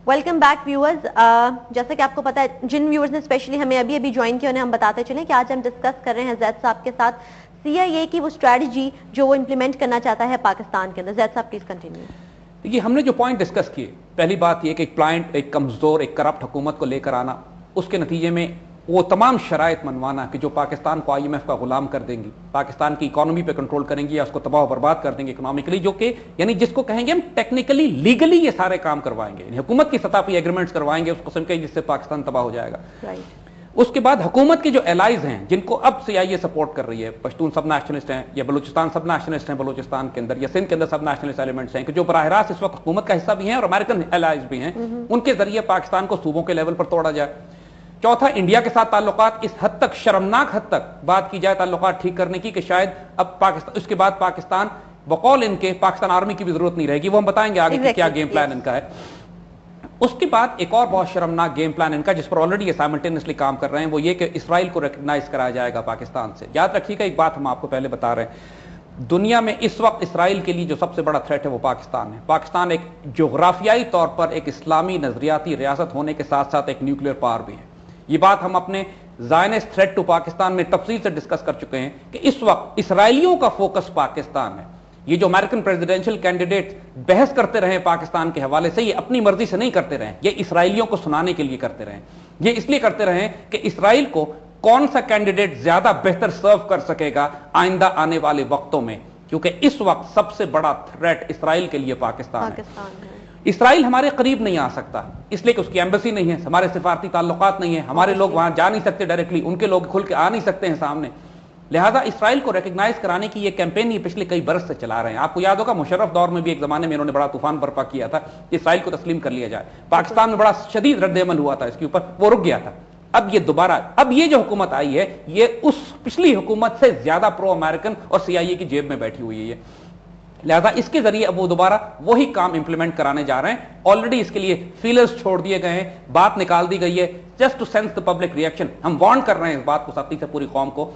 Welcome back viewers. جیسا کہ آپ کو پتا ہے، جن ویورز نے اسپیشلی ہمیں ابھی جوائن کیا انہیں ہم بتاتے چلیں کہ آج ہم ڈسکس کر رہے ہیں زید صاحب کے ساتھ CIA کی وہ اسٹریٹجی جو وہ امپلیمنٹ کرنا چاہتا ہے پاکستان کے اندر. زید صاحب پلیز کنٹینیو. دیکھیے، ہم نے جو پوائنٹ ڈسکس کیے، پہلی بات یہ کہ ایک کمزور، ایک کرپٹ حکومت کو لے کر آنا، اس کے نتیجے میں وہ تمام شرائط منوانا کہ جو پاکستان کو IMF کا غلام کر دیں گی، پاکستان کی اکانومی پہ کنٹرول کریں گی یا اس کو تباہ و برباد کر دیں گے اکنامکلی، جو کہ یعنی جس کو کہیں گے ہم ٹیکنیکلی لیگلی یہ سارے کام کروائیں گے، یعنی حکومت کی سطح پہ ایگریمنٹس کروائیں گے اس قسم کے جس سے پاکستان تباہ ہو جائے گا. اس کے بعد حکومت کے جو الائز ہیں جن کو اب CIA سپورٹ کر رہی ہے، پشتون سب نیشنلسٹ ہیں یا بلوچستان سب نیشنلسٹ ہیں بلوچستان کے اندر، یا سندھ کے اندر سب نیشنلسٹ ایلیمنٹس ہیں کہ جو براہ راست اس وقت حکومت کا حصہ بھی ہیں اور امریکن الائز بھی ہیں، ان کے ذریعے پاکستان کو صوبوں کے لیول پر توڑا جائے. چوتھا، انڈیا کے ساتھ تعلقات اس حد تک، شرمناک حد تک بات کی جائے تعلقات ٹھیک کرنے کی کہ شاید اب پاکستان، اس کے بعد پاکستان بقول ان کے پاکستان آرمی کی بھی ضرورت نہیں رہے گی. وہ ہم بتائیں گے آگے کیا گیم پلان ان کا ہے. اس کے بعد ایک اور بہت شرمناک گیم پلان ان کا، جس پر آلریڈی یہ سائملٹینیسلی کام کر رہے ہیں، وہ یہ کہ اسرائیل کو ریکگنائز کرایا جائے گا پاکستان سے. یاد رکھیے گا ایک بات ہم آپ کو پہلے بتا رہے ہیں، دنیا میں اس وقت اسرائیل کے لیے جو سب سے بڑا تھریٹ ہے وہ پاکستان ہے. پاکستان ایک جغرافیائی طور پر ایک اسلامی نظریاتی ریاست ہونے کے ساتھ ساتھ ایک نیوکلیر پاور بھی ہے. یہ بات ہم اپنے زائنسٹ تھریٹ ٹو پاکستان میں تفصیل سے ڈسکس کر چکے ہیں کہ اس وقت اسرائیلیوں کا فوکس پاکستان ہے. یہ جو امریکن پریزیڈنشل کینڈیڈیٹ بحث کرتے رہے پاکستان کے حوالے سے، یہ اپنی مرضی سے نہیں کرتے رہے، یہ اسرائیلیوں کو سنانے کے لیے کرتے رہے. یہ اس لیے کرتے رہے کہ اسرائیل کو کون سا کینڈیڈیٹ زیادہ بہتر سرو کر سکے گا آئندہ آنے والے وقتوں میں، کیونکہ اس وقت سب سے بڑا تھریٹ اسرائیل کے لیے پاکستان ہے. اسرائیل ہمارے قریب نہیں آ سکتا اس لیے کہ اس کی ایمبیسی نہیں ہے، ہمارے سفارتی تعلقات نہیں ہیں، ہمارے لوگ وہاں جا نہیں سکتے ڈائریکٹلی، ان کے لوگ کھل کے آ نہیں سکتے ہیں سامنے. لہذا اسرائیل کو ریکگنائز کرانے کی یہ کیمپین یہ پچھلے کئی برس سے چلا رہے ہیں. آپ کو یاد ہوگا مشرف دور میں بھی ایک زمانے میں انہوں نے بڑا طوفان برپا کیا تھا کہ اسرائیل کو تسلیم کر لیا جائے. پاکستان میں بڑا شدید رد عمل ہوا تھا اس کے اوپر، وہ رک گیا تھا. اب یہ دوبارہ، اب یہ جو حکومت آئی ہے یہ اس پچھلی حکومت سے زیادہ پرو امریکن اور CIA کی جیب میں بیٹھی ہوئی ہے. لہذا اس کے ذریعے اب وہ دوبارہ وہی کام امپلیمنٹ کرانے جا رہے ہیں. آلریڈی اس کے لیے فیلرز چھوڑ دیے گئے ہیں، بات نکال دی گئی ہے just to sense the public reaction. ہم وارن کر رہے ہیں اس بات کو سختی سے پوری قوم کو.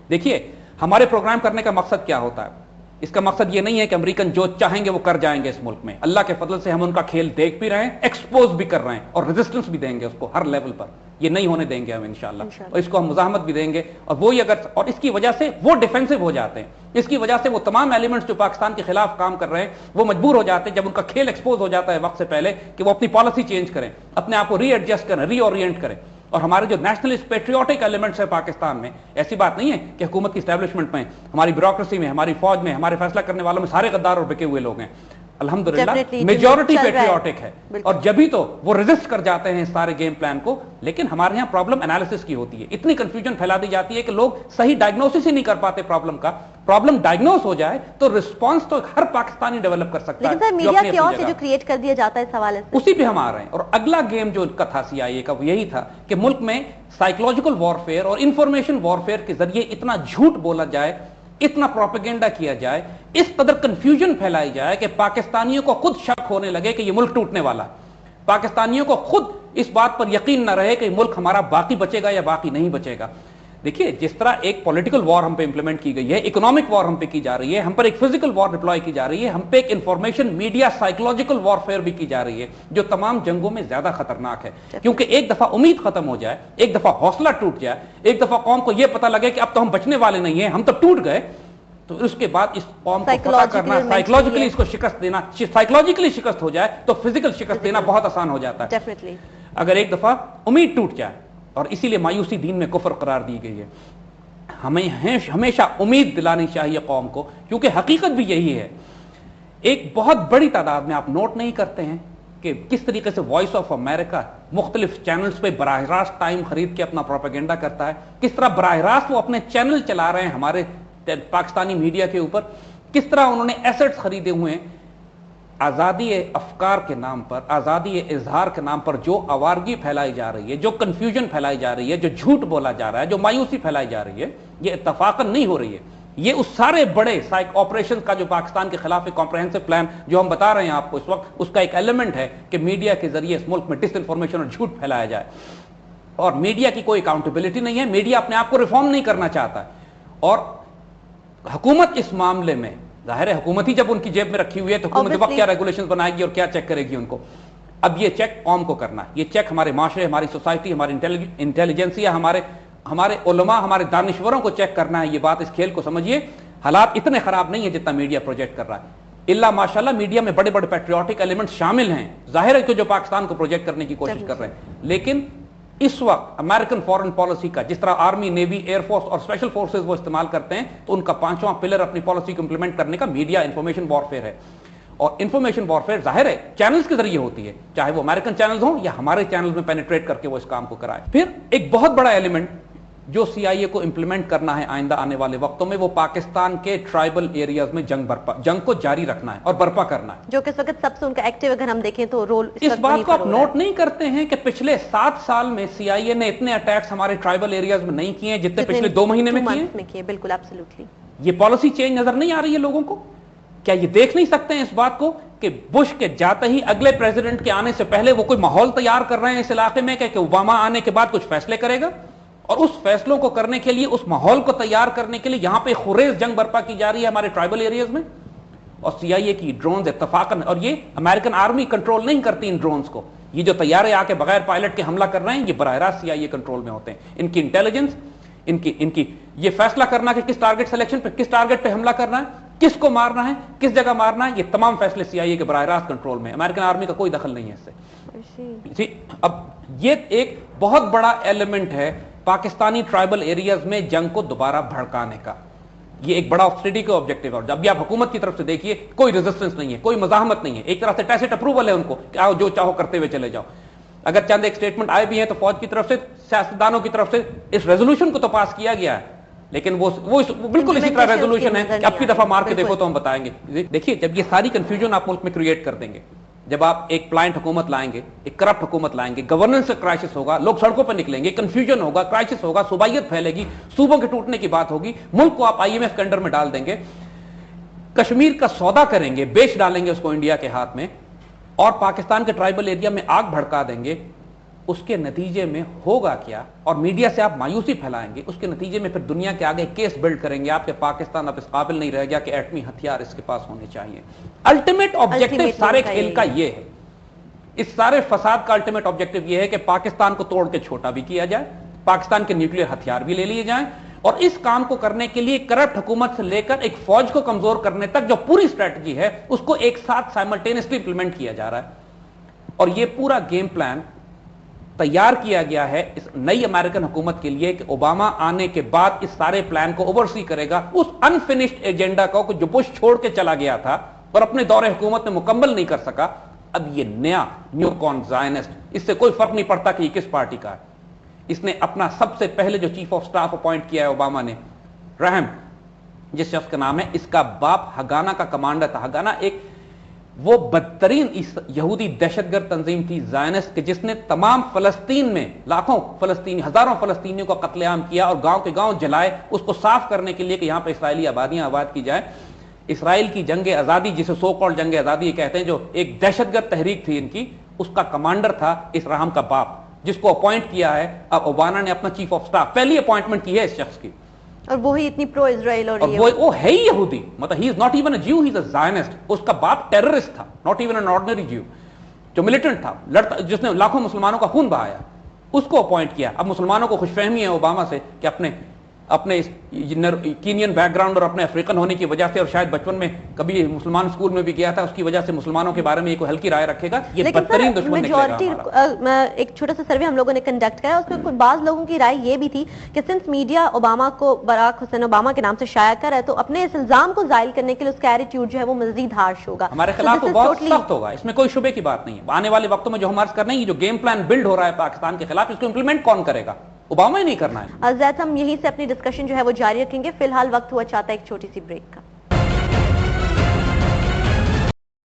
دیکھیے، ہمارے پروگرام کرنے کا مقصد کیا ہوتا ہے؟ اس کا مقصد یہ نہیں ہے کہ امریکن جو چاہیں گے وہ کر جائیں گے اس ملک میں. اللہ کے فضل سے ہم ان کا کھیل دیکھ بھی رہے ہیں، ایکسپوز بھی کر رہے ہیں اور ریزسٹنس بھی دیں گے اس کو ہر لیول پر. یہ نہیں ہونے دیں گے ہم انشاءاللہ، اور اس کو ہم مزاحمت بھی دیں گے. اور وہی اگر، اور اس کی وجہ سے وہ ڈیفینسو ہو جاتے ہیں، اس کی وجہ سے وہ تمام ایلیمنٹس جو پاکستان کے خلاف کام کر رہے ہیں وہ مجبور ہو جاتے ہیں جب ان کا کھیل ایکسپوز ہو جاتا ہے وقت سے پہلے کہ وہ اپنی پالیسی چینج کریں، اپنے آپ کو ری ایڈجسٹ کریں، ری اورینٹ کریں. اور ہمارے جو نیشنلسٹ پیٹریوٹک ایلیمنٹس ہیں پاکستان میں، ایسی بات نہیں ہے کہ حکومت کی اسٹیبلشمنٹ میں، ہماری بیوروکریسی میں، ہماری فوج میں، ہمارے فیصلہ کرنے والوں میں سارے غدار اور بکے ہوئے لوگ ہیں. الحمدللہ میجورٹی پیٹریوٹک ہے، اور جبھی تو وہ ریزسٹ کر جاتے ہیں اس سارے گیم پلان کو. لیکن ہمارے یہاں پرابلم انالیسس کی ہوتی ہے، اتنی کنفیوژن پھیلا دی جاتی ہے کہ لوگ صحیح ڈائگنوسس ہی نہیں کر پاتے پرابلم کا. پرابلم ڈائگنوس ہو جائے تو رسپانس تو ہر پاکستانی ڈیولپ کر سکتا ہے. لیکن میڈیا کیوس جو کریٹ کر دیا جاتا ہے اس حوالے سے، اسی پہ ہم آ رہے ہیں. اور اگلا گیم جو کا تھا CIA کا وہ یہی تھا کہ ملک میں سائیکولوجیکل وارفیئر اور انفارمیشن وارفیئر کے ذریعے اتنا جھوٹ بولا جائے، اتنا پروپیگنڈا کیا جائے، اس قدر کنفیوژن پھیلائی جائے کہ پاکستانیوں کو خود شک ہونے لگے کہ یہ ملک ٹوٹنے والا ہے. پاکستانیوں کو خود اس بات پر یقین نہ رہے کہ یہ ملک ہمارا باقی بچے گا یا باقی نہیں بچے گا. دیکھیے، جس طرح ایک پولیٹیکل وار ہم پہ امپلیمنٹ کی گئی ہے، اکنامک وار ہم پہ کی جا رہی ہے، ہم پر ایک فزیکل وار ڈپلوائے کی جا رہی ہے، ہم پہ ایک انفارمیشن میڈیا سائیکولوجیکل وارفیئر بھی کی جا رہی ہے جو تمام جنگوں میں زیادہ خطرناک ہے. کیونکہ ایک دفعہ امید ختم ہو جائے، ایک دفعہ حوصلہ ٹوٹ جائے، ایک دفعہ قوم کو یہ پتہ لگے کہ اب تو ہم بچنے والے نہیں ہیں، ہم تو ٹوٹ گئے، تو اس کے بعد اس قوم کو فتح کرنا، سائیکولوجیکلی اس کو شکست دینا، سائیکولوجیکلی شکست ہو جائے تو فزیکل شکست دینا بہت آسان ہو جاتا ہے. اگر ایک دفعہ امید ٹوٹ جائے، اور اسی لیے مایوسی دین میں کفر قرار دی گئی ہے. ہمیں ہمیشہ امید دلانی چاہیے قوم کو، کیونکہ حقیقت بھی یہی ہے. ایک بہت بڑی تعداد میں آپ نوٹ نہیں کرتے ہیں کہ کس طریقے سے وائس آف امریکہ مختلف چینلز پہ براہ راست ٹائم خرید کے اپنا پروپیگنڈا کرتا ہے، کس طرح براہ راست وہ اپنے چینل چلا رہے ہیں ہمارے پاکستانی میڈیا کے اوپر، کس طرح انہوں نے ایسٹس خریدے ہوئے ہیں. آزادی افکار کے نام پر، آزادی اظہار کے نام پر جو آوارگی پھیلائی جا رہی ہے، جو کنفیوژن پھیلائی جا رہی ہے، جو جھوٹ بولا جا رہا ہے، جو مایوسی پھیلائی جا رہی ہے، یہ اتفاقاً نہیں ہو رہی ہے. یہ اس سارے بڑے آپریشن کا جو پاکستان کے خلاف ایک کمپریہنسو پلان جو ہم بتا رہے ہیں آپ کو اس وقت، اس کا ایک ایلیمنٹ ہے کہ میڈیا کے ذریعے اس ملک میں ڈس انفارمیشن اور جھوٹ پھیلایا جائے. اور میڈیا کی کوئی اکاؤنٹیبلٹی نہیں ہے، میڈیا اپنے آپ کو ریفارم نہیں کرنا چاہتا. اور حکومت اس معاملے میں، ظاہر ہے حکومت ہی جب ان کی جیب میں رکھی ہوئی ہے تو حکومت وقت کیا ریگولیشنز بنائے گی اور کیا چیک کرے گی ان کو. اب یہ چیک قوم کو کرنا ہے، یہ چیک ہمارے معاشرے، ہماری سوسائٹی، ہماری انٹیلیجنسیا، ہمارے علماء، ہمارے دانشوروں کو چیک کرنا ہے. یہ بات اس کھیل کو سمجھیے. حالات اتنے خراب نہیں ہیں جتنا میڈیا پروجیکٹ کر رہا ہے. اللہ ماشاءاللہ میڈیا میں بڑے بڑے پیٹریوٹک ایلیمنٹ شامل ہیں، ظاہر ہے کہ جو پاکستان کو پروجیکٹ کرنے کی کوشش کر رہے ہیں، لیکن اس وقت امریکن فارن پالیسی کا جس طرح آرمی، نیوی، ایئر فورس اور اسپیشل فورسز وہ استعمال کرتے ہیں، تو ان کا 5واں پلر اپنی پالیسی کو امپلیمنٹ کرنے کا میڈیا انفارمیشن وارفیئر ہے. اور انفارمیشن وارفیئر ظاہر ہے چینلز کے ذریعے ہوتی ہے، چاہے وہ امریکن چینلز ہوں یا ہمارے چینلز میں پینیٹریٹ کر کے وہ اس کام کو کرائے. پھر ایک بہت بڑا ایلیمنٹ جو سی آئی اے کو امپلیمنٹ کرنا ہے آئندہ آنے والے وقتوں میں، وہ پاکستان کے ٹرائبل ایریاز میں جنگ کو جاری رکھنا ہے اور برپا کرنا ہے، جو کہ اس وقت سب سے ان کا ایکٹیو اگر ہم دیکھیں تو رول اس بات کو آپ نوٹ نہیں کرتے ہیں کہ پچھلے 7 سال میں سی آئی اے نے اتنے اٹیکس ہمارے ٹرائبل ایریاز میں نہیں کیے جتنے پچھلے 2 مہینے میں کیے. بالکل ایبسولوٹلی. یہ پالیسی چینج نظر نہیں آ رہی ہے لوگوں کو؟ کیا یہ دیکھ نہیں سکتے ہیں اس بات کو کہ بش کے جاتے ہی اگلے پریزیڈنٹ کے آنے سے پہلے وہ کوئی ماحول تیار کر رہے ہیں اس علاقے میں کہ اوباما آنے کے بعد کچھ فیصلے کرے گا، اور اس فیصلوں کو کرنے کے لیے، اس ماحول کو تیار کرنے کے لیے یہاں پہ خریز جنگ برپا کی جا رہی ہے ہمارے ٹرائبل ایریاز میں. اور سی آئی اے کی ڈرونز اتفاقاً، اور یہ امریکن آرمی کنٹرول نہیں کرتی ان ڈرونز کو، یہ جو طیارے آ کے بغیر پائلٹ کے حملہ کر رہے ہیں یہ براہ راست سی آئی اے کنٹرول میں ہوتے ہیں. ان کی انٹیلیجنس، ان کی یہ فیصلہ کرنا کہ کس ٹارگٹ سلیکشن پہ، کس ٹارگٹ پہ حملہ کرنا ہے، کس کو مارنا ہے، کس جگہ مارنا ہے، یہ تمام فیصلے سی آئی اے کے براہ راست کنٹرول میں. امریکن آرمی کا کوئی دخل نہیں ہے اس سے. اب یہ ایک بہت بڑا ایلیمنٹ ہے پاکستانی ٹرائبل ایریاز میں جنگ کو دوبارہ بھڑکانے کا. یہ ایک بڑا اسٹریٹجک آبجیکٹو ہے. جب بھی آپ حکومت کی طرف سے دیکھیے کوئی ریزسٹنس نہیں ہے، کوئی مزاحمت نہیں ہے، ایک طرح سے ٹیسٹ اپروول ہے ان کو کہ آؤ جو چاہو کرتے ہوئے چلے جاؤ. اگر چند ایک اسٹیٹمنٹ آئے بھی ہیں تو فوج کی طرف سے، سیاستدانوں کی طرف سے اس ریزولوشن کو تو پاس کیا گیا ہے، لیکن وہ بالکل اسی طرح ریزولوشن ہے کہ اب کی دفعہ مار کے دیکھو تو ہم بتائیں گے. دیکھیے جب یہ ساری کنفیوژن آپ ملک میں کریٹ کر دیں گے، جب آپ ایک پلائنٹ حکومت لائیں گے، ایک کرپٹ حکومت لائیں گے، گورننس سے کرائسس ہوگا، لوگ سڑکوں پہ نکلیں گے، کنفیوژن ہوگا، کرائسس ہوگا، صوبائیت پھیلے گی، صوبوں کے ٹوٹنے کی بات ہوگی، ملک کو آپ آئی ایم ایف کے انڈر میں ڈال دیں گے، کشمیر کا سودا کریں گے، بیچ ڈالیں گے اس کو انڈیا کے ہاتھ میں، اور پاکستان کے ٹرائبل ایریا میں آگ بھڑکا دیں گے. اس کے نتیجے میں ہوگا کیا؟ اور میڈیا سے آپ مایوسی پھیلائیں گے، اس کے نتیجے میں پھر دنیا کے آگے کیس بلڈ کریں گے آپ کہ پاکستان اب اس قابل نہیں رہ گیا کہ ایٹمی ہتھیار اس کے پاس ہونے چاہیے. الٹیمیٹ آبجیکٹو سارے کھیل کا یہ ہے، اس سارے فساد کا الٹیمیٹ آبجیکٹو یہ ہے کہ پاکستان کو توڑ کے چھوٹا بھی کیا جائے، پاکستان کے نیوکلیر ہتھیار بھی لے لیے جائیں، اور اس کام کو کرنے کے لیے کرپٹ حکومت سے لے کر ایک فوج کو کمزور کرنے تک جو پوری اسٹریٹجی ہے اس کو ایک ساتھ سائملٹینیسلی امپلیمنٹ کیا جا رہا ہے. اور یہ پورا گیم پلان تیار کیا گیا ہے اس نئی امریکن حکومت کے لیے کہ اوباما آنے کے بعد اس سارے پلان کو اوورسی کرے گا، اس انفینشڈ ایجنڈا کو جو بش چھوڑ کے چلا گیا تھا اور اپنے دور حکومت میں مکمل نہیں کر سکا. اب یہ نیا نیو کون زائنسٹ، اس سے کوئی فرق نہیں پڑتا کہ یہ کس پارٹی کا ہے، اس نے اپنا سب سے پہلے جو چیف آف سٹاف اپوائنٹ کیا ہے اوباما نے، رحم جس شخص کا نام ہے، اس کا باپ ہگانا کا کمانڈر تھا. ہگانا ایک وہ بدترین یہودی دہشت گرد تنظیم تھی زائنسٹ، کہ جس نے تمام فلسطین میں لاکھوں فلسطینی، ہزاروں فلسطینیوں کا قتل عام کیا اور گاؤں کے گاؤں جلائے، اس کو صاف کرنے کے لیے کہ یہاں پہ اسرائیلی آبادیاں آباد کی جائے. اسرائیل کی جنگ آزادی، جسے سو کالڈ جنگ آزادی کہتے ہیں، جو ایک دہشت گرد تحریک تھی ان کی، اس کا کمانڈر تھا اسراہم کا باپ، جس کو اپوائنٹ کیا ہے اب اوباما نے اپنا چیف آف سٹاف. پہلی اپوائنٹمنٹ کی ہے اس شخص کی، اور وہی اتنی پرو اسرائیل، اور وہ ہے ہی یہودی، مطلب he is not even a Jew, he is a Zionist. اس کا باپ ٹیررسٹ تھا، not even an ordinary Jew, جو ملیٹنٹ تھا، لڑتا، جس نے لاکھوں مسلمانوں کا خون بہایا. اس کو اپوائنٹ کیا. اب مسلمانوں کو خوش فہمی ہے اوباما سے کہ اپنے کینین بیک گراؤنڈ اور اپنے افریقن ہونے کی وجہ سے، اور شاید بچپن میں کبھی مسلمان اسکول میں بھی گیا تھا، اس کی وجہ سے مسلمانوں کے بارے میں کوئی ہلکی رائے رکھے گا. یہ بدترین دشمن نکلے گا ہمارا. ایک چھوٹا سا سروے ہم لوگوں نے کنڈکٹ کیا، اس میں بعض لوگوں کی رائے یہ بھی تھی کہ سنس میڈیا اوباما کو براک حسین اوباما کے نام سے شائع کر ہے، تو اپنے اس الزام کو زائل کرنے کے لیے اس کا ایٹیٹیوڈ جو ہے وہ مزید ہارش ہوگا، ہمارے خلاف بہت سخت ہوگا. اس میں کوئی شبے کی بات نہیں ہے. آنے والے وقتوں میں جو ہم عرض کر رہے ہیں، یہ جو گیم پلان بلڈ ہو رہا ہے پاکستان کے خلاف، اس کو امپلیمنٹ کون کرے گا؟ اوباما ہی نہیں کرنا ہے. زید، ہم یہیں سے اپنی ڈسکشن جو ہے وہ جاری رکھیں گے. فی الحال وقت ہوا چاہتا ہے ایک چھوٹی سی بریک کا.